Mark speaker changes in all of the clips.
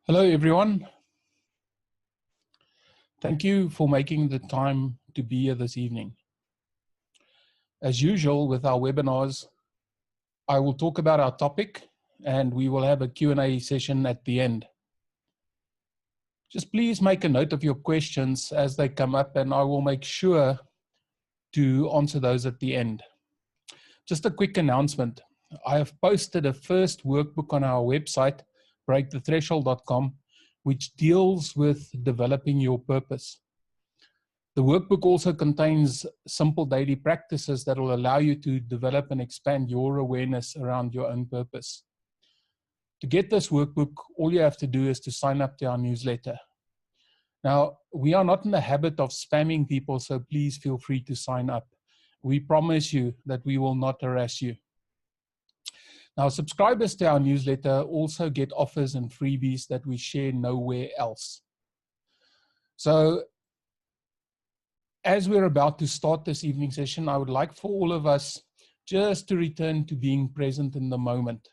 Speaker 1: Hello, everyone. Thank you for making the time to be here this evening. As usual with our webinars, I will talk about our topic and we will have a Q&A session at the end. Just please make a note of your questions as they come up and I will make sure to answer those at the end. Just a quick announcement. I have posted a first workbook on our website, breakthethreshold.com, which deals with developing your purpose. The workbook also contains simple daily practices that will allow you to develop and expand your awareness around your own purpose. To get this workbook, all you have to do is to sign up to our newsletter. Now, we are not in the habit of spamming people, so please feel free to sign up. We promise you that we will not harass you. Now, subscribers to our newsletter also get offers and freebies that we share nowhere else. So, as we're about to start this evening session, I would like for all of us just to return to being present in the moment.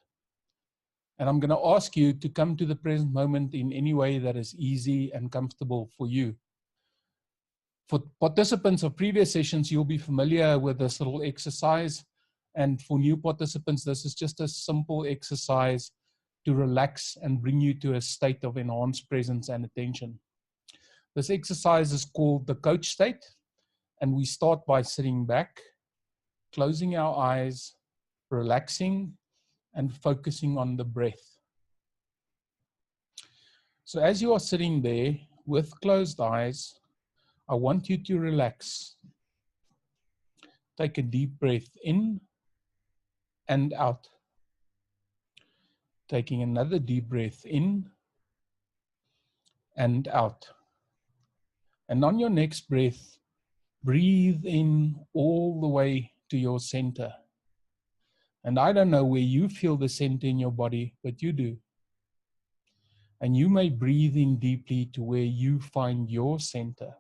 Speaker 1: And I'm going to ask you to come to the present moment in any way that is easy and comfortable for you. For participants of previous sessions, you'll be familiar with this little exercise. And for new participants, this is just a simple exercise to relax and bring you to a state of enhanced presence and attention. This exercise is called the coach state. And we start by sitting back, closing our eyes, relaxing, and focusing on the breath. So as you are sitting there with closed eyes, I want you to relax. Take a deep breath in and out. Taking another deep breath in and out. And on your next breath, breathe in all the way to your center. And I don't know where you feel the center in your body, but you do. And you may breathe in deeply to where you find your center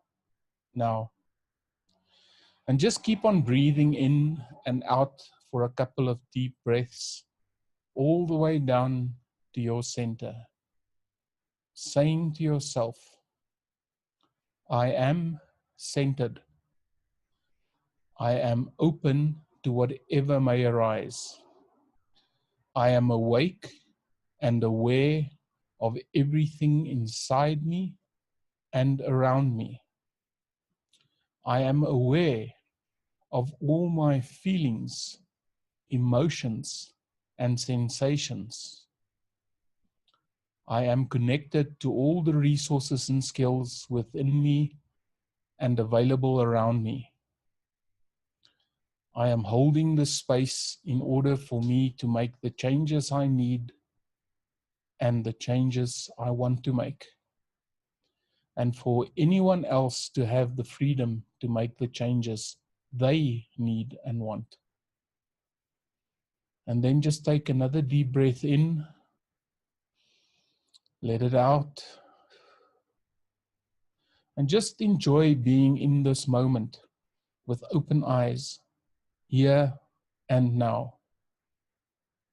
Speaker 1: now. And just keep on breathing in and out for a couple of deep breaths, all the way down to your center. Saying to yourself, I am centered. I am open to whatever may arise. I am awake and aware of everything inside me and around me. I am aware of all my feelings, emotions, and sensations. I am connected to all the resources and skills within me and available around me. I am holding the space in order for me to make the changes I need and the changes I want to make, and for anyone else to have the freedom to make the changes they need and want. And then just take another deep breath in, let it out, and just enjoy being in this moment with open eyes, here and now.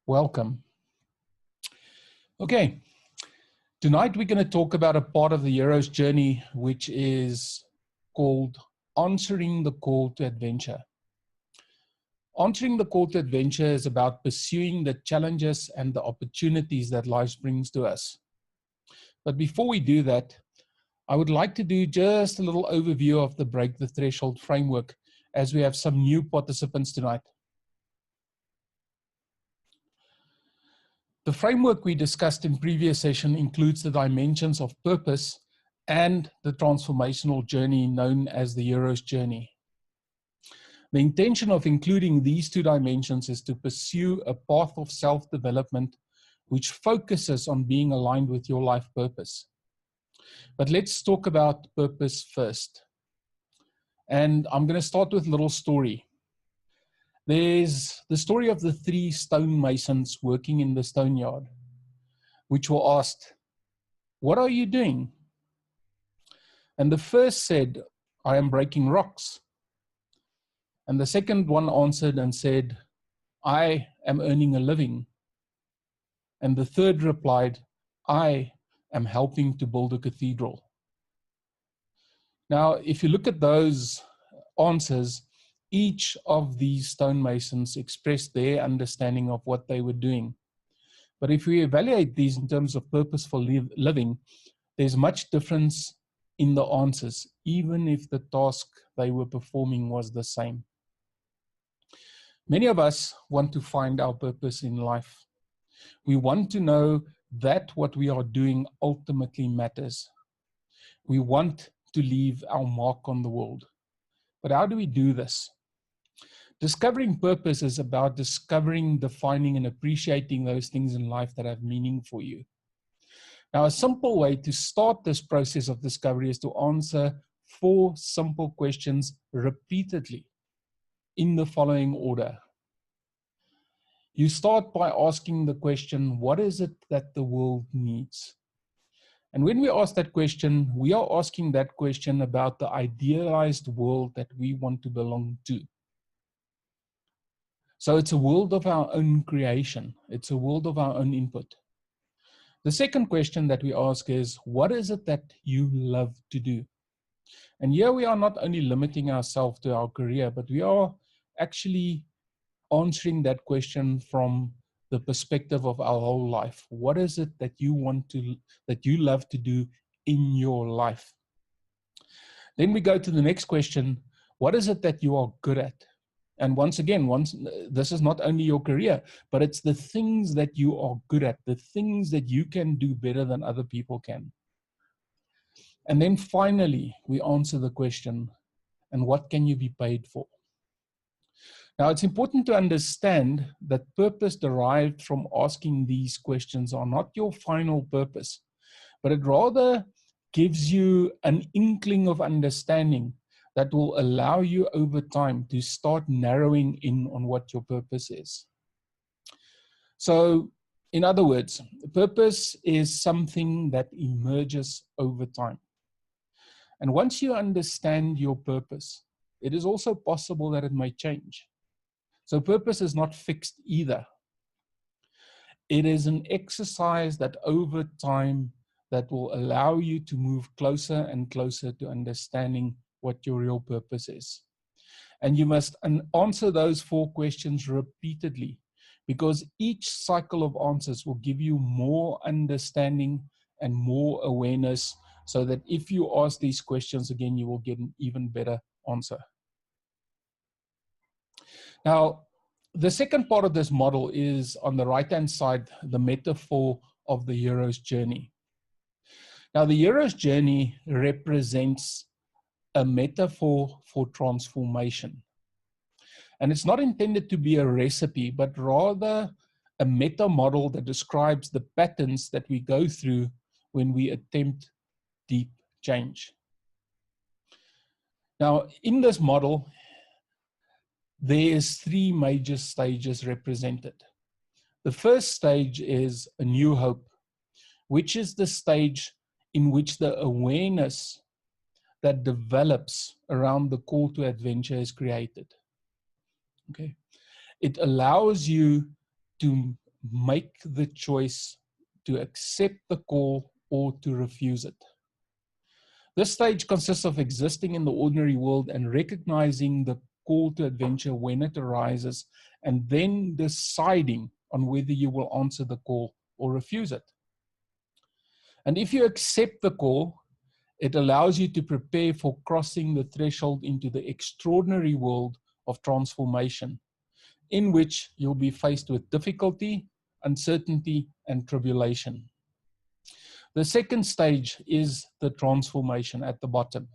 Speaker 1: Welcome. Okay, tonight we're going to talk about a part of the hero's journey which is called answering the call to adventure. Answering the call to adventure is about pursuing the challenges and the opportunities that life brings to us. But before we do that, I would like to do just a little overview of the Break the Threshold framework as we have some new participants tonight. The framework we discussed in previous session includes the dimensions of purpose and the transformational journey known as the hero's journey. The intention of including these two dimensions is to pursue a path of self-development which focuses on being aligned with your life purpose. But let's talk about purpose first. And I'm going to start with a little story. There's the story of the 3 stonemasons working in the stone yard, which were asked, "What are you doing?" And the first said, "I am breaking rocks." And the second one answered and said, "I am earning a living." And the third replied, "I am helping to build a cathedral. Now, if you look at those answers, each of these stonemasons expressed their understanding of what they were doing. But if we evaluate these in terms of purposeful living, there's much difference in the answers, even if the task they were performing was the same. Many of us want to find our purpose in life. We want to know that what we are doing ultimately matters. We want to leave our mark on the world. But how do we do this? Discovering purpose is about discovering, defining, and appreciating those things in life that have meaning for you. Now, a simple way to start this process of discovery is to answer 4 simple questions repeatedly in the following order. You start by asking the question, what is it that the world needs? And when we ask that question, we are asking that question about the idealized world that we want to belong to. So it's a world of our own creation. It's a world of our own input. The second question that we ask is, what is it that you love to do? And here we are not only limiting ourselves to our career, but we are actually answering that question from the perspective of our whole life. What is it that you love to do in your life? Then we go to the next question. What is it that you are good at? And once again, this is not only your career, but it's the things that you are good at, the things that you can do better than other people can. And then finally, we answer the question, and what can you be paid for? Now, it's important to understand that purpose derived from asking these questions are not your final purpose, but it rather gives you an inkling of understanding that will allow you over time to start narrowing in on what your purpose is. So, in other words, purpose is something that emerges over time. And once you understand your purpose, it is also possible that it may change. So purpose is not fixed either. It is an exercise that over time that will allow you to move closer and closer to understanding what your real purpose is. And you must answer those 4 questions repeatedly, because each cycle of answers will give you more understanding and more awareness, so that if you ask these questions again, you will get an even better answer. Now, the second part of this model is on the right-hand side, the metaphor of the hero's journey. Now, the hero's journey represents a metaphor for transformation. And it's not intended to be a recipe, but rather a meta model that describes the patterns that we go through when we attempt deep change. Now, in this model, there is 3 major stages represented. The first stage is a new hope, which is the stage in which the awareness that develops around the call to adventure is created. Okay. It allows you to make the choice to accept the call or to refuse it. This stage consists of existing in the ordinary world and recognizing the call to adventure when it arises, and then deciding on whether you will answer the call or refuse it. And if you accept the call, it allows you to prepare for crossing the threshold into the extraordinary world of transformation, in which you'll be faced with difficulty, uncertainty, and tribulation. The second stage is the transformation at the bottom.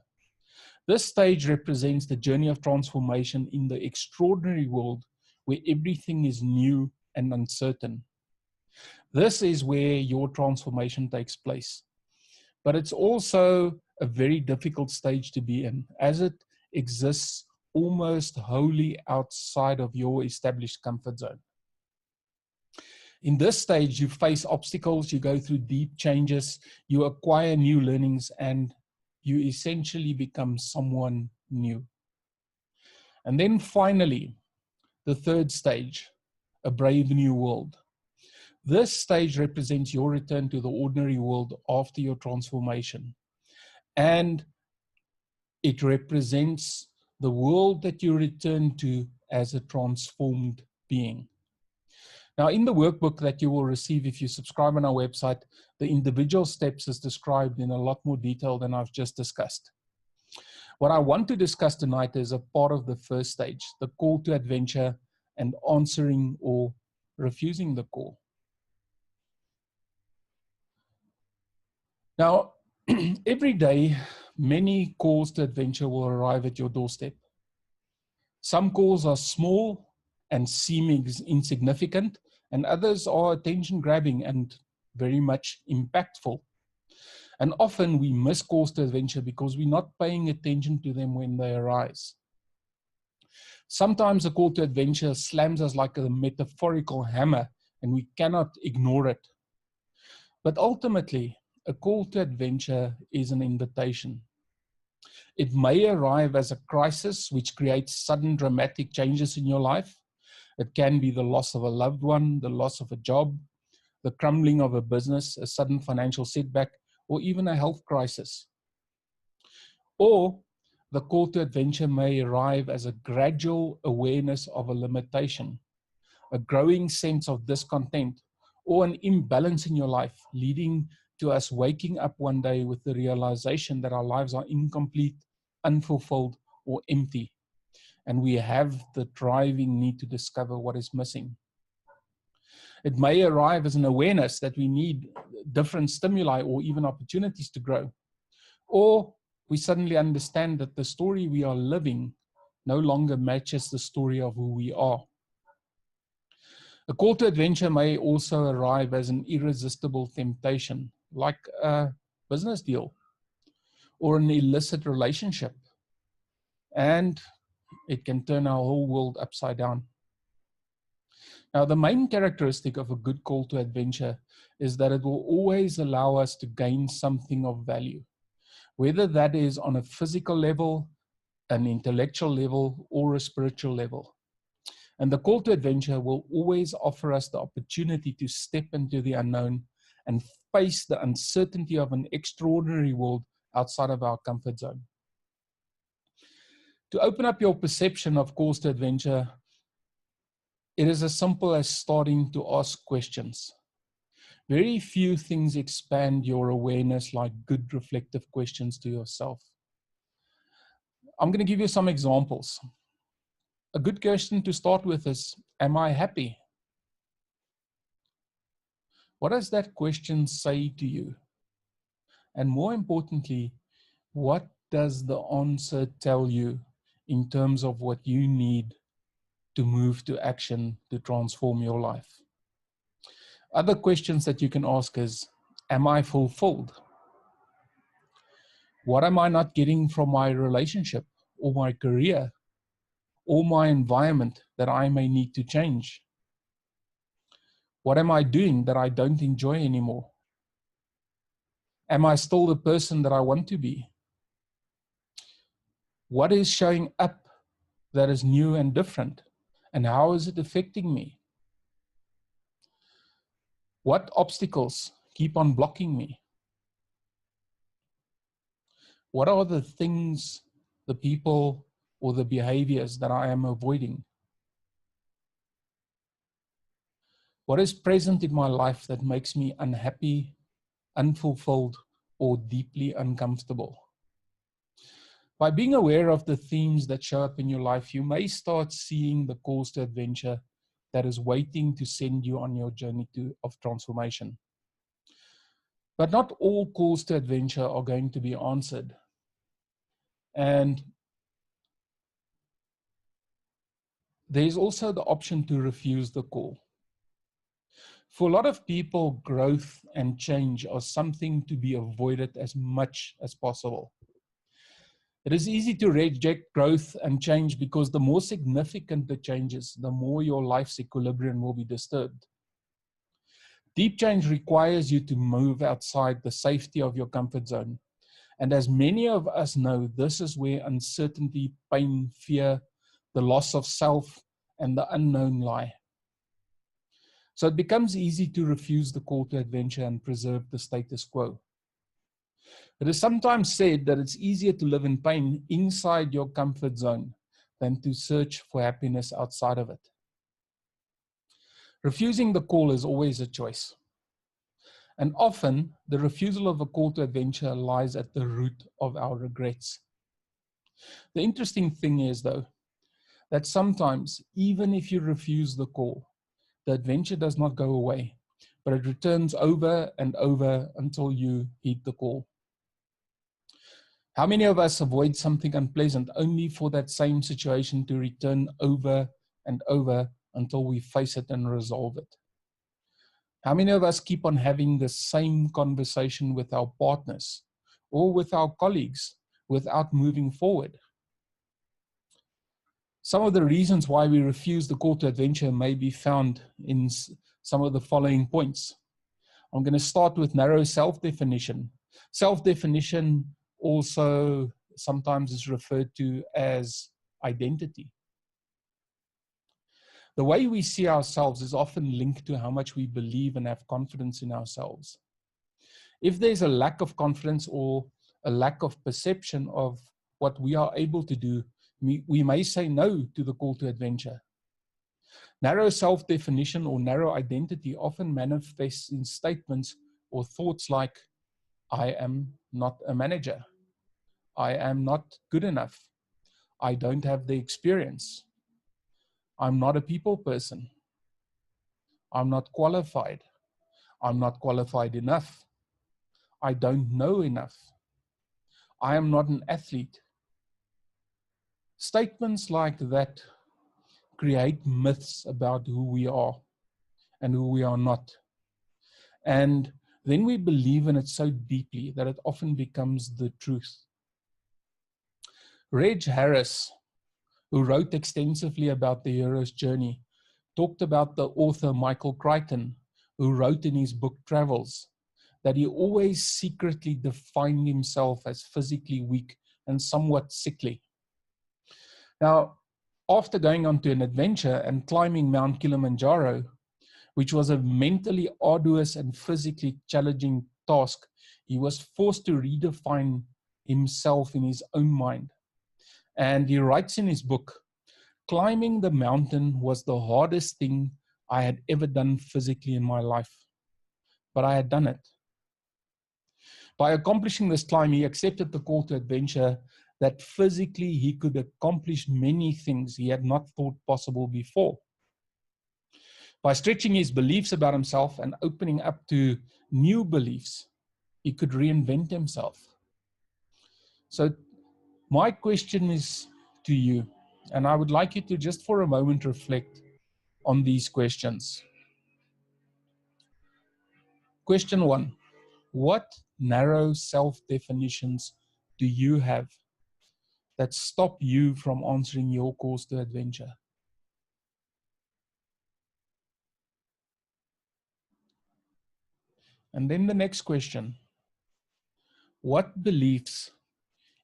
Speaker 1: This stage represents the journey of transformation in the extraordinary world where everything is new and uncertain. This is where your transformation takes place. But it's also a very difficult stage to be in, as it exists almost wholly outside of your established comfort zone. In this stage, you face obstacles, you go through deep changes, you acquire new learnings, and you essentially become someone new. And then finally, the third stage, a brave new world. This stage represents your return to the ordinary world after your transformation. And it represents the world that you return to as a transformed being. Now, in the workbook that you will receive if you subscribe on our website, the individual steps is described in a lot more detail than I've just discussed. What I want to discuss tonight is a part of the first stage, the call to adventure and answering or refusing the call. Now, every day, many calls to adventure will arrive at your doorstep. Some calls are small and seem insignificant, and others are attention-grabbing and very much impactful. And often we miss calls to adventure because we're not paying attention to them when they arise. Sometimes a call to adventure slams us like a metaphorical hammer, and we cannot ignore it. But ultimately, a call to adventure is an invitation. It may arrive as a crisis, which creates sudden dramatic changes in your life. It can be the loss of a loved one, the loss of a job, the crumbling of a business, a sudden financial setback, or even a health crisis. Or the call to adventure may arrive as a gradual awareness of a limitation, a growing sense of discontent, or an imbalance in your life, leading to us waking up one day with the realization that our lives are incomplete, unfulfilled, or empty. And we have the driving need to discover what is missing. It may arrive as an awareness that we need different stimuli or even opportunities to grow. Or we suddenly understand that the story we are living no longer matches the story of who we are. A call to adventure may also arrive as an irresistible temptation, like a business deal or an illicit relationship. And it can turn our whole world upside down. Now, the main characteristic of a good call to adventure is that it will always allow us to gain something of value, whether that is on a physical level, an intellectual level, or a spiritual level. And the call to adventure will always offer us the opportunity to step into the unknown and face the uncertainty of an extraordinary world outside of our comfort zone. To open up your perception of calls to adventure, it is as simple as starting to ask questions. Very few things expand your awareness like good reflective questions to yourself. I'm going to give you some examples. A good question to start with is, am I happy? What does that question say to you? And more importantly, what does the answer tell you in terms of what you need to move to action to transform your life? Other questions that you can ask is, am I fulfilled? What am I not getting from my relationship or my career or my environment that I may need to change? What am I doing that I don't enjoy anymore? Am I still the person that I want to be? What is showing up that is new and different? And how is it affecting me? What obstacles keep on blocking me? What are the things, the people, or the behaviors that I am avoiding? What is present in my life that makes me unhappy, unfulfilled, or deeply uncomfortable? By being aware of the themes that show up in your life, you may start seeing the calls to adventure that is waiting to send you on your journey of transformation. But not all calls to adventure are going to be answered. And there's also the option to refuse the call. For a lot of people, growth and change are something to be avoided as much as possible. It is easy to reject growth and change because the more significant the changes, the more your life's equilibrium will be disturbed. Deep change requires you to move outside the safety of your comfort zone. And as many of us know, this is where uncertainty, pain, fear, the loss of self, and the unknown lie. So it becomes easy to refuse the call to adventure and preserve the status quo. It is sometimes said that it's easier to live in pain inside your comfort zone than to search for happiness outside of it. Refusing the call is always a choice. And often, the refusal of a call to adventure lies at the root of our regrets. The interesting thing is, though, that sometimes, even if you refuse the call, the adventure does not go away, but it returns over and over until you heed the call. How many of us avoid something unpleasant only for that same situation to return over and over until we face it and resolve it? How many of us keep on having the same conversation with our partners or with our colleagues without moving forward? Some of the reasons why we refuse the call to adventure may be found in some of the following points. I'm going to start with narrow self-definition. Self-definition also sometimes is referred to as identity. The way we see ourselves is often linked to how much we believe and have confidence in ourselves. If there's a lack of confidence or a lack of perception of what we are able to do, we may say no to the call to adventure. Narrow self-definition or narrow identity often manifests in statements or thoughts like, I am not a manager. I am not good enough. I don't have the experience. I'm not a people person. I'm not qualified. I'm not qualified enough. I don't know enough. I am not an athlete. Statements like that create myths about who we are and who we are not. And then we believe in it so deeply that it often becomes the truth. Reg Harris, who wrote extensively about the hero's journey, talked about the author Michael Crichton, who wrote in his book Travels, that he always secretly defined himself as physically weak and somewhat sickly. Now, after going on to an adventure and climbing Mount Kilimanjaro, which was a mentally arduous and physically challenging task, he was forced to redefine himself in his own mind. And he writes in his book, climbing the mountain was the hardest thing I had ever done physically in my life, but I had done it. By accomplishing this climb, he accepted the call to adventure that physically he could accomplish many things he had not thought possible before. By stretching his beliefs about himself and opening up to new beliefs, he could reinvent himself. So my question is to you, and I would like you to just for a moment reflect on these questions. Question 1, what narrow self-definitions do you have that stop you from answering your calls to adventure? And then the next question, what beliefs,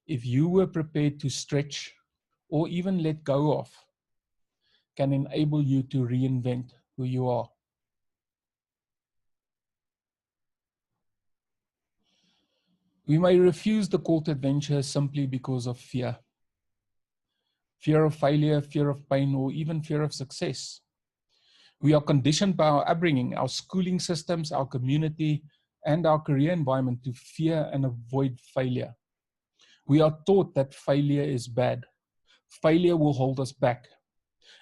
Speaker 1: if you were prepared to stretch or even let go of, can enable you to reinvent who you are? We may refuse the call to adventure simply because of fear. Fear of failure, fear of pain, or even fear of success. We are conditioned by our upbringing, our schooling systems, our community, and our career environment to fear and avoid failure. We are taught that failure is bad. Failure will hold us back.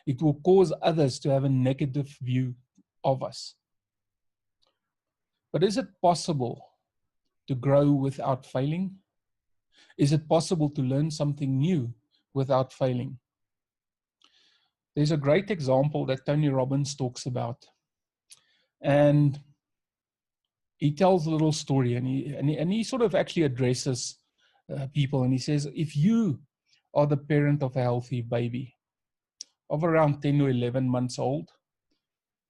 Speaker 1: It will cause others to have a negative view of us. But is it possible to grow without failing? Is it possible to learn something new without failing? There's a great example that Tony Robbins talks about. And he tells a little story, and he sort of actually addresses people, and he says, if you are the parent of a healthy baby of around 10 or 11 months old,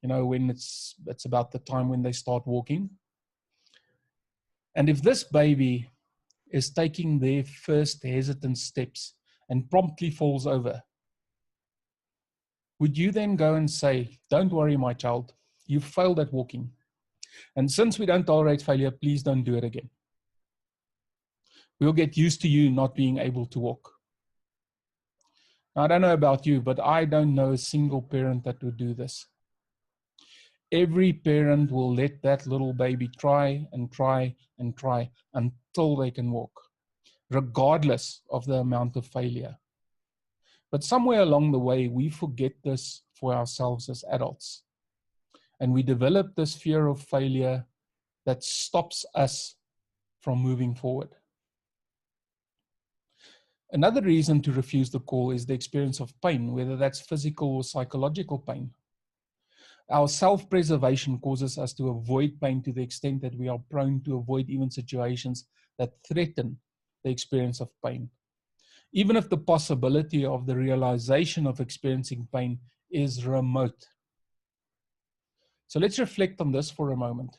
Speaker 1: you know, when it's about the time when they start walking, and if this baby is taking their first hesitant steps and promptly falls over, would you then go and say, don't worry, my child, You failed at walking. And since we don't tolerate failure, please don't do it again. We'll get used to you not being able to walk. Now, I don't know about you, but I don't know a single parent that would do this. Every parent will let that little baby try and try and try until they can walk, regardless of the amount of failure. But somewhere along the way, we forget this for ourselves as adults. And we develop this fear of failure that stops us from moving forward. Another reason to refuse the call is the experience of pain, whether that's physical or psychological pain. Our self-preservation causes us to avoid pain to the extent that we are prone to avoid even situations that threaten the experience of pain, even if the possibility of the realization of experiencing pain is remote. So let's reflect on this for a moment.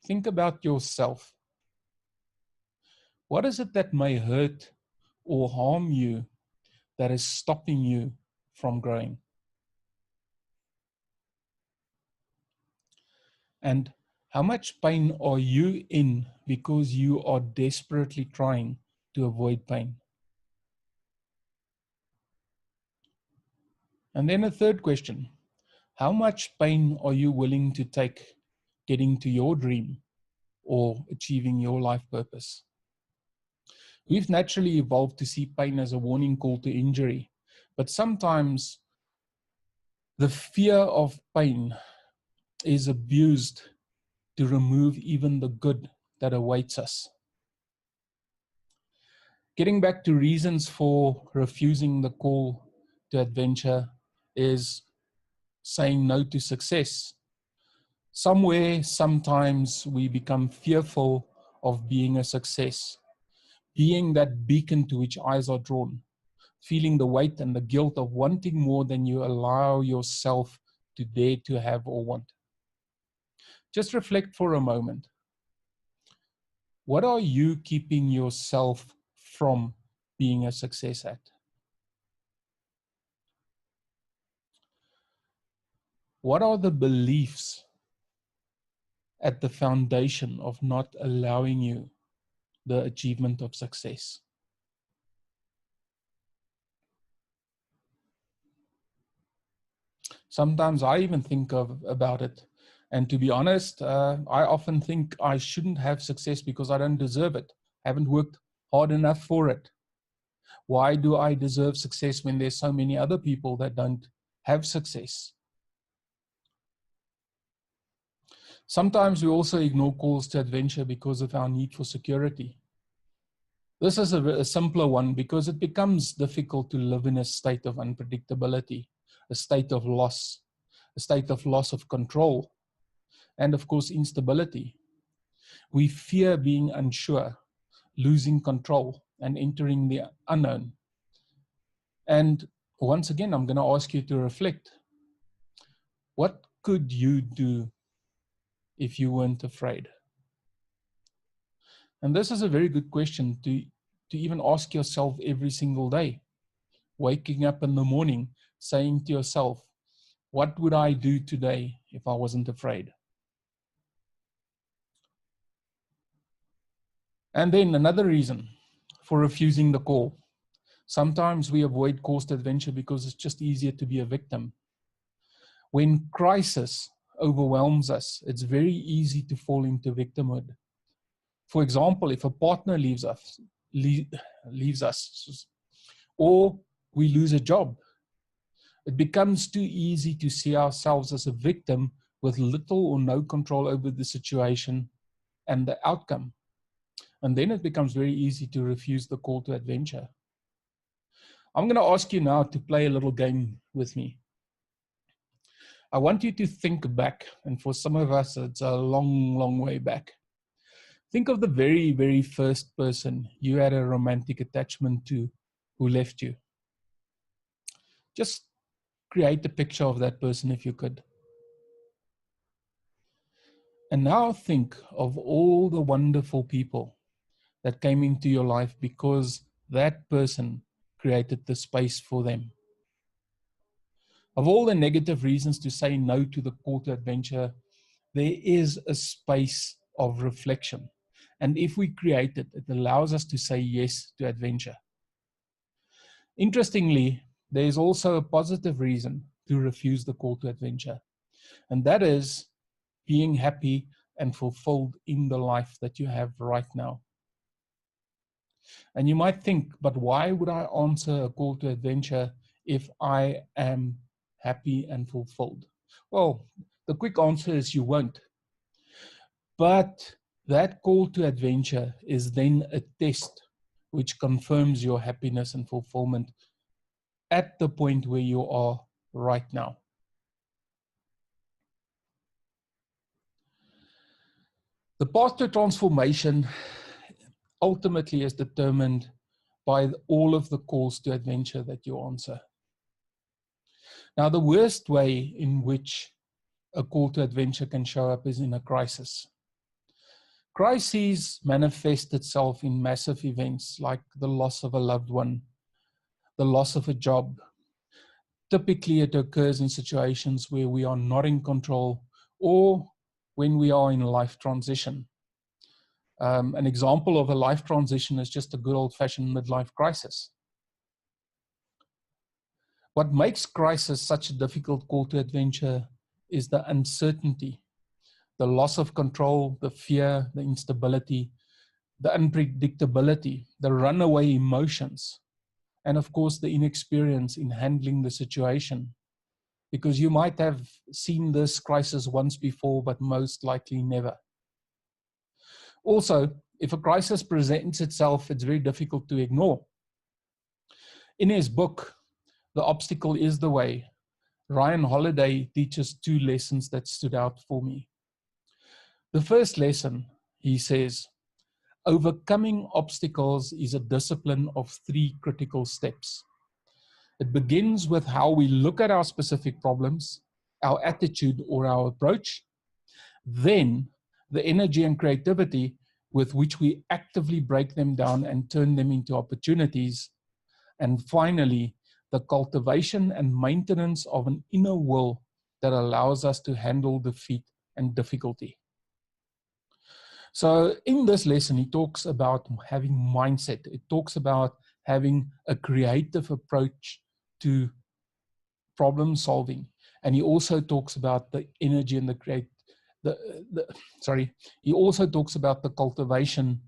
Speaker 1: Think about yourself. What is it that may hurt or harm you that is stopping you from growing? And how much pain are you in because you are desperately trying to avoid pain? And then a third question, how much pain are you willing to take getting to your dream or achieving your life purpose? We've naturally evolved to see pain as a warning call to injury, but sometimes the fear of pain is abused to remove even the good that awaits us. Getting back to reasons for refusing the call to adventure is saying no to success. Somewhere, sometimes we become fearful of being a success, being that beacon to which eyes are drawn, feeling the weight and the guilt of wanting more than you allow yourself to dare to have or want. Just reflect for a moment. What are you keeping yourself from being a success at? What are the beliefs at the foundation of not allowing you the achievement of success? Sometimes I even think about it. And to be honest, I often think I shouldn't have success because I don't deserve it. I haven't worked hard enough for it. Why do I deserve success when there's so many other people that don't have success? Sometimes we also ignore calls to adventure because of our need for security. This is a simpler one because it becomes difficult to live in a state of unpredictability, a state of loss, a state of loss of control, and of course, instability. We fear being unsure, losing control, and entering the unknown. And once again, I'm going to ask you to reflect. What could you do if you weren't afraid? And this is a very good question to even ask yourself every single day. Waking up in the morning, saying to yourself, what would I do today if I wasn't afraid? And then another reason for refusing the call. Sometimes we avoid calls to adventure because it's just easier to be a victim. When crisis overwhelms us, it's very easy to fall into victimhood. For example, if a partner leaves us, or we lose a job, it becomes too easy to see ourselves as a victim with little or no control over the situation and the outcome. And then it becomes very easy to refuse the call to adventure. I'm going to ask you now to play a little game with me. I want you to think back, and for some of us, it's a long, long way back. Think of the very, very first person you had a romantic attachment to who left you. Just create a picture of that person if you could. And now think of all the wonderful people that came into your life because that person created the space for them. Of all the negative reasons to say no to the call to adventure, there is a space of reflection. And if we create it, it allows us to say yes to adventure. Interestingly, there is also a positive reason to refuse the call to adventure, and that is being happy and fulfilled in the life that you have right now. And you might think, but why would I answer a call to adventure if I am happy and fulfilled? Well, the quick answer is you won't. But that call to adventure is then a test which confirms your happiness and fulfillment at the point where you are right now. The path to transformation ultimately is determined by all of the calls to adventure that you answer. Now, the worst way in which a call to adventure can show up is in a crisis. Crises manifest itself in massive events like the loss of a loved one, the loss of a job. Typically, it occurs in situations where we are not in control or when we are in life transition. An example of a life transition is just a good old-fashioned midlife crisis. What makes crisis such a difficult call to adventure is the uncertainty, the loss of control, the fear, the instability, the unpredictability, the runaway emotions, and of course the inexperience in handling the situation. Because you might have seen this crisis once before, but most likely never. Also, if a crisis presents itself, it's very difficult to ignore. In his book, The Obstacle is the Way, Ryan Holiday teaches two lessons that stood out for me. The first lesson, he says, overcoming obstacles is a discipline of 3 critical steps. It begins with how we look at our specific problems, our attitude or our approach, then the energy and creativity with which we actively break them down and turn them into opportunities, and finally, the cultivation and maintenance of an inner will that allows us to handle defeat and difficulty. So in this lesson, he talks about having mindset. It talks about having a creative approach to problem solving. And he also talks about the energy and he also talks about the cultivation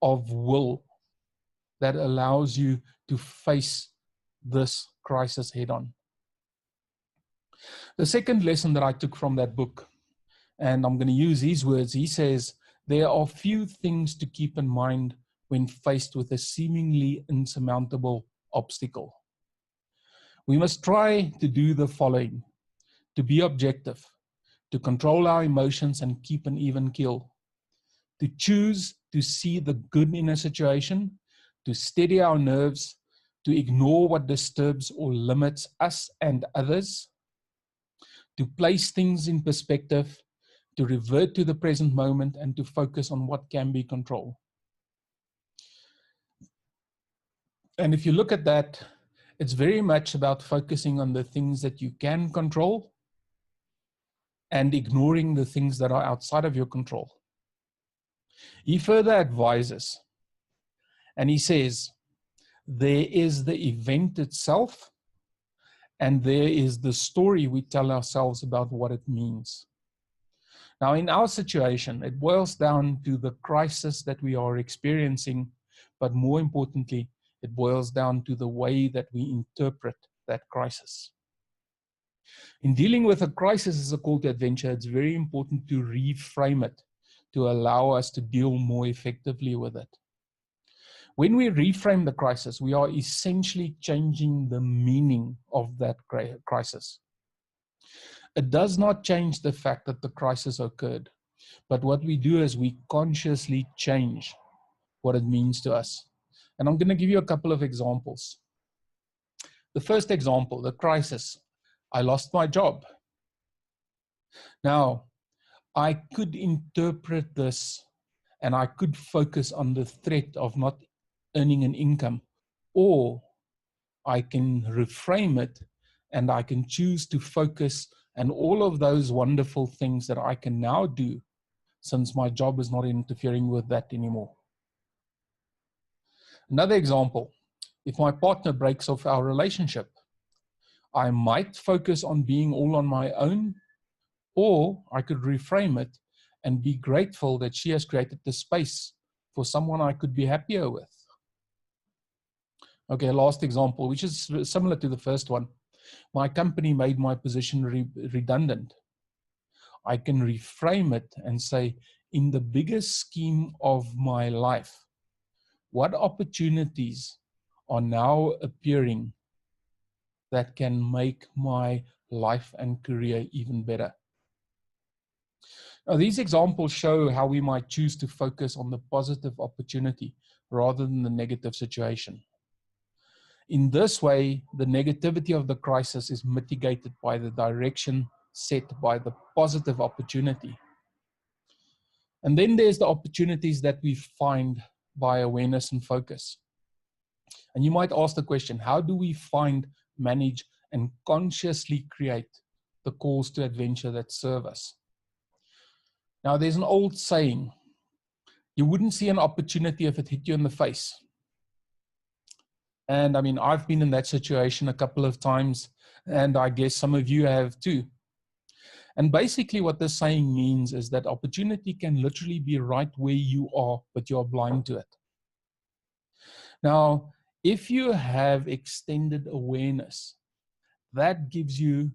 Speaker 1: of will that allows you to face this crisis head on. The second lesson that I took from that book, and I'm going to use his words, he says, there are few things to keep in mind when faced with a seemingly insurmountable obstacle. We must try to do the following: to be objective, to control our emotions and keep an even keel, to choose to see the good in a situation, to steady our nerves, to ignore what disturbs or limits us and others, to place things in perspective, to revert to the present moment, and to focus on what can be controlled. And if you look at that, it's very much about focusing on the things that you can control and ignoring the things that are outside of your control. He further advises, and he says, there is the event itself, and there is the story we tell ourselves about what it means. Now, in our situation, it boils down to the crisis that we are experiencing, but more importantly, it boils down to the way that we interpret that crisis. In dealing with a crisis as a call to adventure, it's very important to reframe it to allow us to deal more effectively with it. When we reframe the crisis, we are essentially changing the meaning of that crisis. It does not change the fact that the crisis occurred, but what we do is we consciously change what it means to us. And I'm going to give you a couple of examples. The first example, the crisis. I lost my job. Now, I could interpret this and I could focus on the threat of not earning an income, or I can reframe it and I can choose to focus and all of those wonderful things that I can now do since my job is not interfering with that anymore. Another example, if my partner breaks off our relationship, I might focus on being all on my own, or I could reframe it and be grateful that she has created the space for someone I could be happier with. Okay, last example, which is similar to the first one. My company made my position redundant. I can reframe it and say, in the bigger scheme of my life, what opportunities are now appearing that can make my life and career even better? Now, these examples show how we might choose to focus on the positive opportunity rather than the negative situation. In this way, the negativity of the crisis is mitigated by the direction set by the positive opportunity. And then there's the opportunities that we find by awareness and focus. And you might ask the question, how do we find, manage, and consciously create the calls to adventure that serve us? Now, there's an old saying, you wouldn't see an opportunity if it hit you in the face. And I mean, I've been in that situation a couple of times, and I guess some of you have too. And basically what this saying means is that opportunity can literally be right where you are, but you're blind to it. Now, if you have extended awareness, that gives you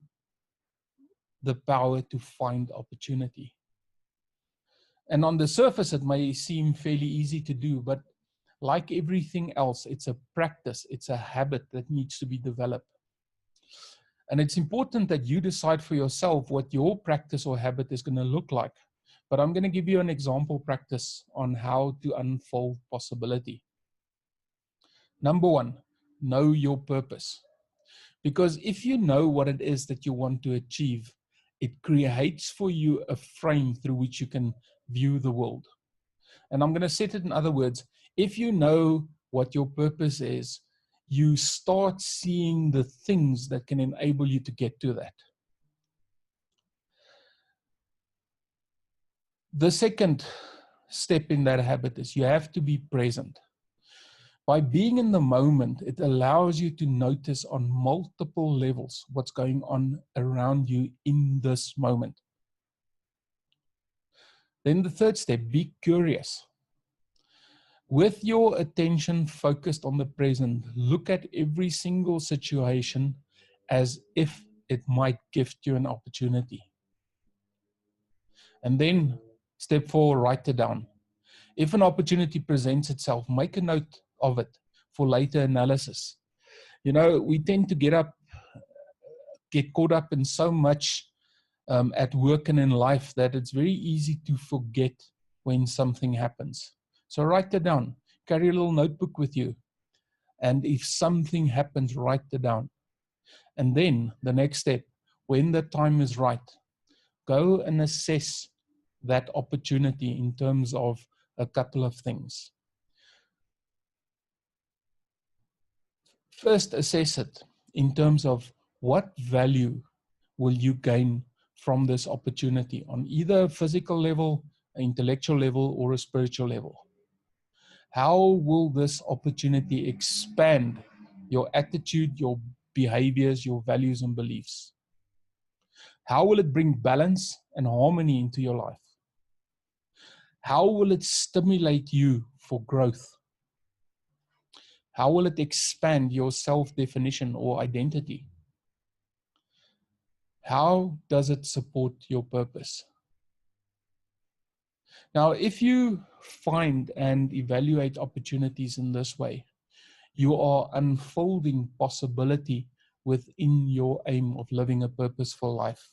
Speaker 1: the power to find opportunity. And on the surface, it may seem fairly easy to do, but like everything else, it's a practice, it's a habit that needs to be developed. And it's important that you decide for yourself what your practice or habit is going to look like. But I'm going to give you an example practice on how to unfold possibility. Number one, know your purpose. Because if you know what it is that you want to achieve, it creates for you a frame through which you can view the world. And I'm going to set it in other words. If you know what your purpose is, you start seeing the things that can enable you to get to that. The second step in that habit is you have to be present. By being in the moment, it allows you to notice on multiple levels what's going on around you in this moment. Then the third step, be curious. With your attention focused on the present, look at every single situation as if it might gift you an opportunity. And then step 4, write it down. If an opportunity presents itself, make a note of it for later analysis. You know, we tend to get caught up in so much at work and in life that it's very easy to forget when something happens. So write it down. Carry a little notebook with you. And if something happens, write it down. And then the next step, when the time is right, go and assess that opportunity in terms of a couple of things. First, assess it in terms of what value will you gain from this opportunity on either a physical level, an intellectual level, or a spiritual level. How will this opportunity expand your attitude, your behaviors, your values and beliefs? How will it bring balance and harmony into your life? How will it stimulate you for growth? How will it expand your self-definition or identity? How does it support your purpose? Now, if you find and evaluate opportunities in this way, you are unfolding possibility within your aim of living a purposeful life.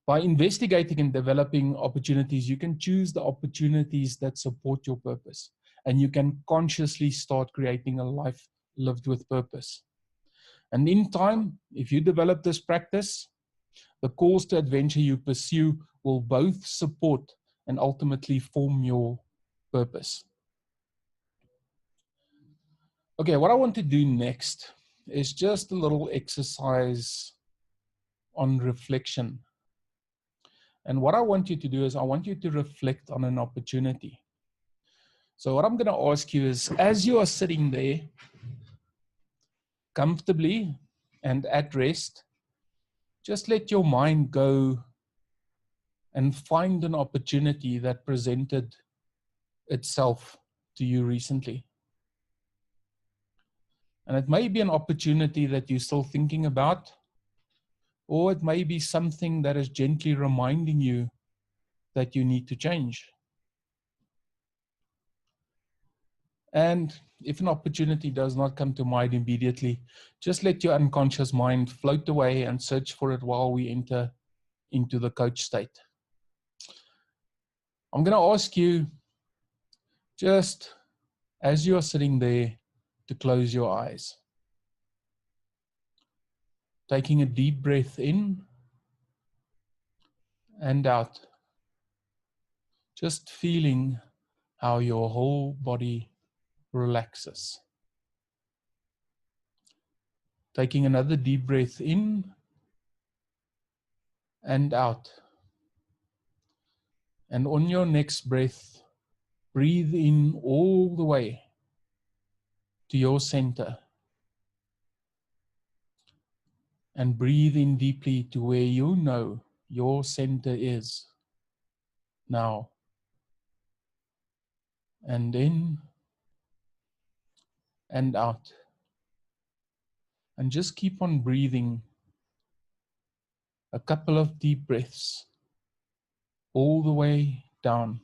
Speaker 1: By investigating and developing opportunities, you can choose the opportunities that support your purpose, and you can consciously start creating a life lived with purpose. And in time, if you develop this practice, the calls to adventure you pursue will both support and ultimately form your purpose. Okay, what I want to do next is just a little exercise on reflection. And what I want you to do is I want you to reflect on an opportunity. So what I'm going to ask you is, as you are sitting there comfortably and at rest, just let your mind go and find an opportunity that presented itself to you recently. And it may be an opportunity that you're still thinking about, or it may be something that is gently reminding you that you need to change. And if an opportunity does not come to mind immediately, just let your unconscious mind float away and search for it while we enter into the coach state. I'm going to ask you, just as you are sitting there, to close your eyes. Taking a deep breath in and out. Just feeling how your whole body relaxes. Taking another deep breath in and out. And on your next breath, breathe in all the way to your center. And breathe in deeply to where you know your center is now. And in and out. And just keep on breathing a couple of deep breaths all the way down,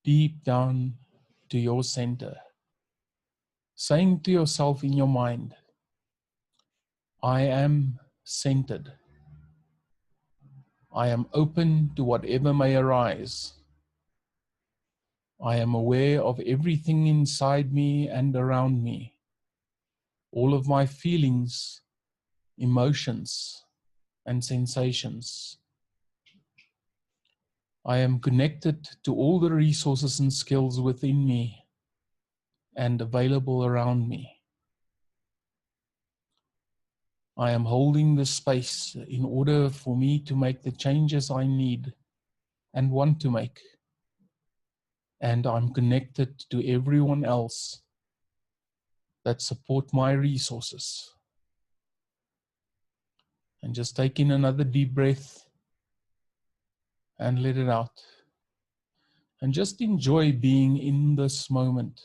Speaker 1: deep down to your center. Saying to yourself in your mind, I am centered. I am open to whatever may arise. I am aware of everything inside me and around me. All of my feelings, emotions, and sensations. I am connected to all the resources and skills within me and available around me. I am holding the space in order for me to make the changes I need and want to make. And I'm connected to everyone else that support my resources. And just take in another deep breath and let it out. And just enjoy being in this moment,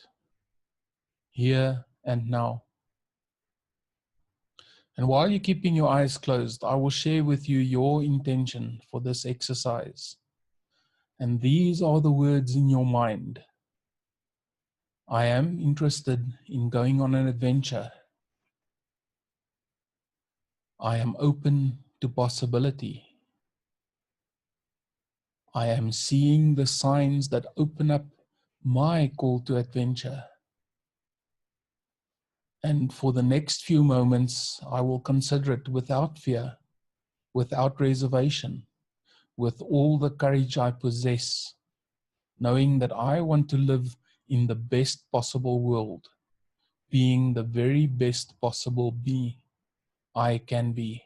Speaker 1: here and now. And while you're keeping your eyes closed, I will share with you your intention for this exercise. And these are the words in your mind. I am interested in going on an adventure. I am open to possibility. I am seeing the signs that open up my call to adventure. And for the next few moments, I will consider it without fear, without reservation, with all the courage I possess, knowing that I want to live in the best possible world, being the very best possible me I can be.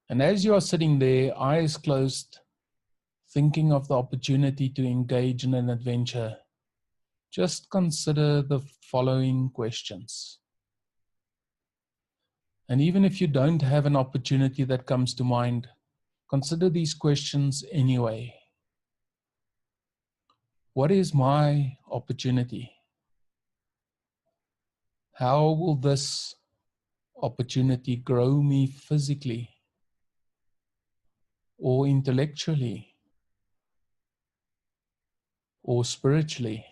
Speaker 1: And as you are sitting there, eyes closed, thinking of the opportunity to engage in an adventure, just consider the following questions. And even if you don't have an opportunity that comes to mind, consider these questions anyway. What is my opportunity? How will this opportunity grow me physically or intellectually or spiritually?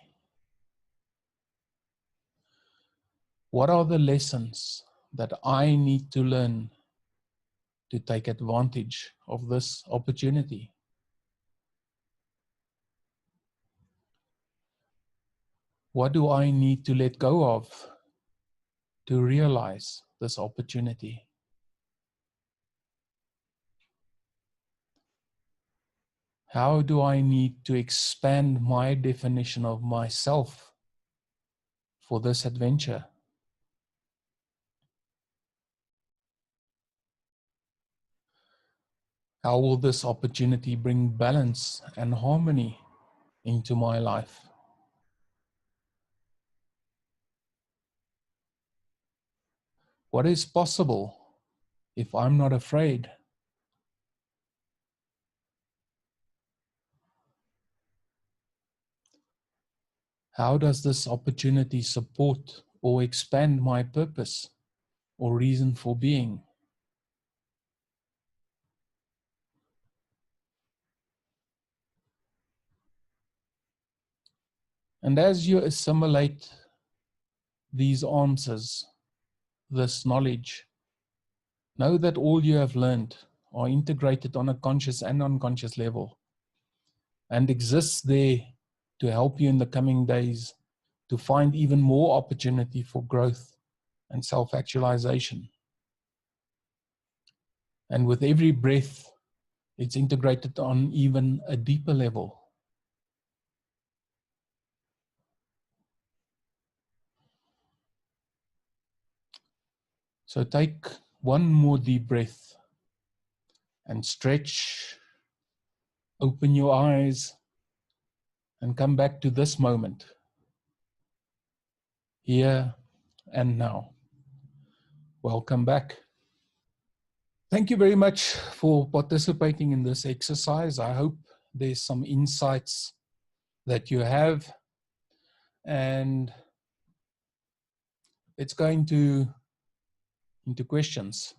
Speaker 1: What are the lessons that I need to learn to take advantage of this opportunity? What do I need to let go of to realize this opportunity? How do I need to expand my definition of myself for this adventure? How will this opportunity bring balance and harmony into my life? What is possible if I'm not afraid? How does this opportunity support or expand my purpose or reason for being? And as you assimilate these answers, this knowledge, know that all you have learned are integrated on a conscious and unconscious level and exists there to help you in the coming days to find even more opportunity for growth and self-actualization. And with every breath, it's integrated on even a deeper level. So take one more deep breath and stretch, open your eyes, and come back to this moment, here and now. Welcome back. Thank you very much for participating in this exercise. I hope there's some insights that you have, and let's go into questions.